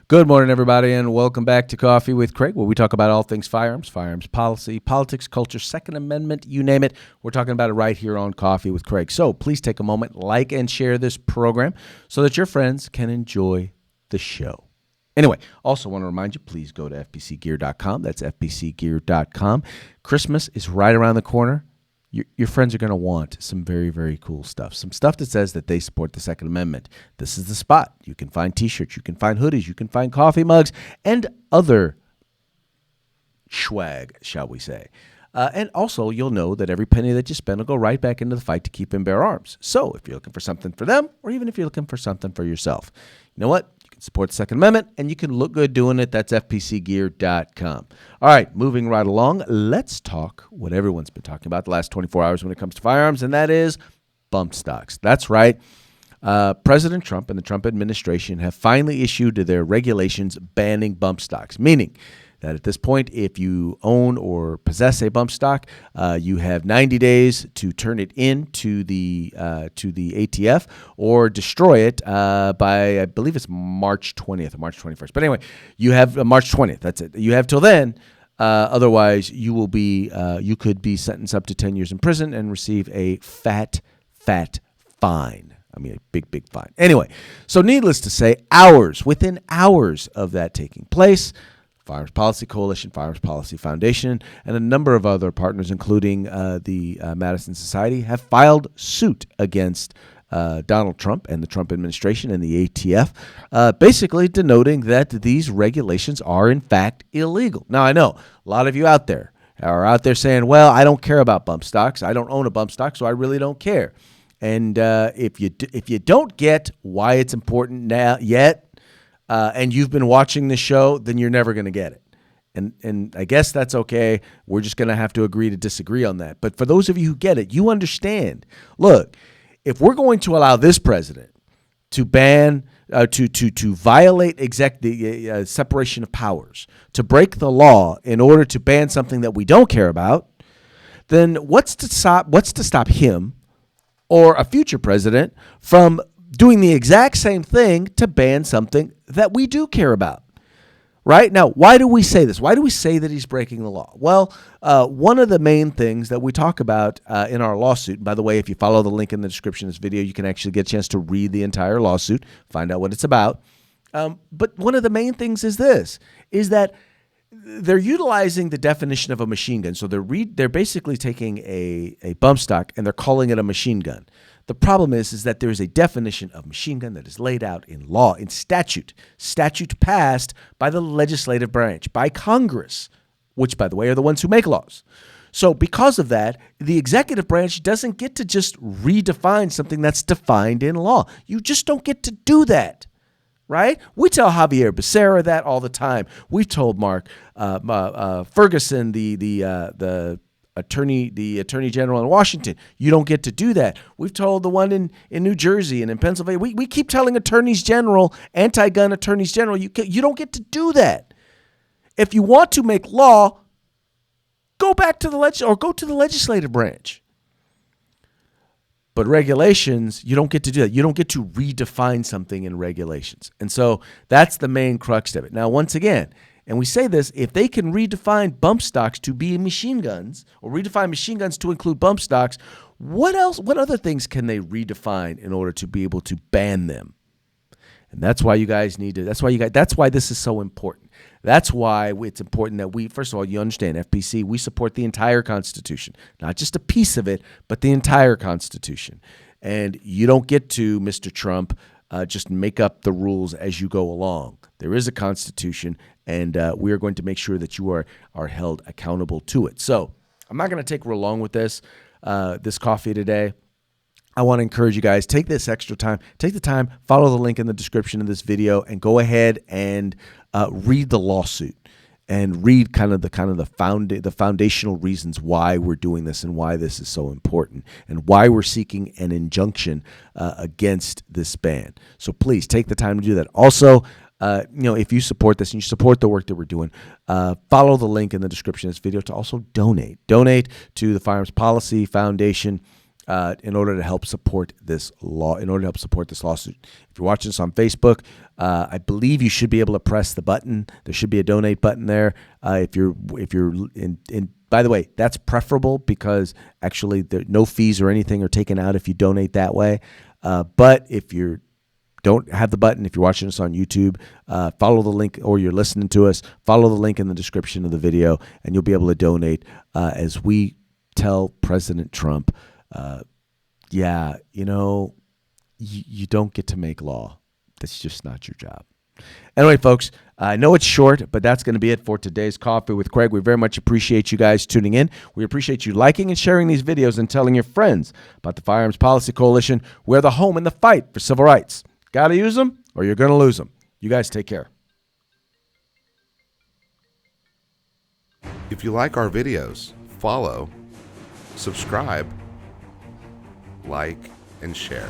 Good morning, everybody, and welcome back to Coffee with Craig, where we talk about all things firearms, firearms policy, politics, culture, Second Amendment, you name it. We're talking about it right here on Coffee with Craig. So please take a moment, like and share this program so that your friends can enjoy the show. Anyway, also want to remind you, please go to fpcgear.com. That's fpcgear.com. Christmas is right around the corner. Your friends are going to want some very, very cool stuff. Some stuff that says that they support the Second Amendment. This is the spot. You can find T-shirts, you can find hoodies, you can find coffee mugs, and other swag, shall we say. And also, you'll know that every penny that you spend will go right back into the fight to keep and bear arms. So if you're looking for something for them, or even if you're looking for something for yourself, you know what? You can support the Second Amendment, and you can look good doing it. That's fpcgear.com. All right, moving right along, let's talk what everyone's been talking about the last 24 hours when it comes to firearms, and that is bump stocks. That's right. President Trump and the Trump administration have finally issued their regulations banning bump stocks, meaning that at this point, if you own or possess a bump stock, you have 90 days to turn it in to the ATF or destroy it by, I believe it's March 20th or March 21st. But anyway, you have March 20th. That's it. You have till then. Otherwise, you will be you could be sentenced up to 10 years in prison and receive a fat fine. I mean, a big fine. Anyway, so needless to say, within hours of that taking place, Firearms Policy Coalition, Firearms Policy Foundation, and a number of other partners, including the Madison Society, have filed suit against Donald Trump and the Trump administration and the ATF, basically denoting that these regulations are, in fact, illegal. Now, I know a lot of you out there are saying, well, I don't care about bump stocks. I don't own a bump stock, so I really don't care. And if you don't get why it's important now yet, and you've been watching the show, then you're never going to get it. And I guess that's okay. We're just going to have to agree to disagree on that. But for those of you who get it, you understand. Look, if we're going to allow this president to ban, to violate the separation of powers, to break the law in order to ban something that we don't care about, then what's to stop him or a future president from doing the exact same thing to ban something that we do care about, right? Now, why do we say this? Why do we say that he's breaking the law? Well, one of the main things that we talk about in our lawsuit, and by the way, if you follow the link in the description of this video, you can actually get a chance to read the entire lawsuit, find out what it's about. But one of the main things is that they're utilizing the definition of a machine gun. So they're basically taking a bump stock and they're calling it a machine gun. The problem is that there is a definition of machine gun that is laid out in law, in statute passed by the legislative branch, by Congress, which, by the way, are the ones who make laws. So because of that, the executive branch doesn't get to just redefine something that's defined in law. You just don't get to do that, right? We tell Javier Becerra that all the time. We've told Mark Ferguson, the Attorney General in Washington, you don't get to do that. We've told the one in New Jersey and in Pennsylvania. We keep telling attorneys general, anti-gun attorneys general, you don't get to do that. If you want to make law, go back to go to the legislative branch. But regulations, you don't get to do that. You don't get to redefine something in regulations. And so that's the main crux of it. Now, once again, and we say this, if they can redefine bump stocks to be machine guns or redefine machine guns to include bump stocks, what other things can they redefine in order to be able to ban them? And that's why that's why this is so important. That's why it's important that first of all, you understand, FPC, we support the entire Constitution, not just a piece of it, but the entire Constitution. And you don't get to, Mr. Trump, just make up the rules as you go along. There is a Constitution, and we are going to make sure that you are held accountable to it. So I'm not going to take real long with this coffee today. I want to encourage you guys, take this extra time, take the time, follow the link in the description of this video, and go ahead and read the lawsuit and read the foundational reasons why we're doing this and why this is so important and why we're seeking an injunction against this ban. So please take the time to do that. Also, if you support this and you support the work that we're doing, follow the link in the description of this video to also donate. Donate to the Firearms Policy Foundation in order to help support this lawsuit. If you're watching this on Facebook, I believe you should be able to press the button. There should be a donate button there. If you're in by the way, that's preferable because actually no fees or anything are taken out if you donate that way. But if you don't have the button, if you're watching us on YouTube, follow the link, or you're listening to us, follow the link in the description of the video, and you'll be able to donate as we tell President Trump, you don't get to make law. That's just not your job. Anyway, folks, I know it's short, but that's going to be it for today's Coffee with Craig. We very much appreciate you guys tuning in. We appreciate you liking and sharing these videos and telling your friends about the Firearms Policy Coalition. We're the home in the fight for civil rights. Got to use them or you're going to lose them. You guys take care. If you like our videos, follow, subscribe, like, and share.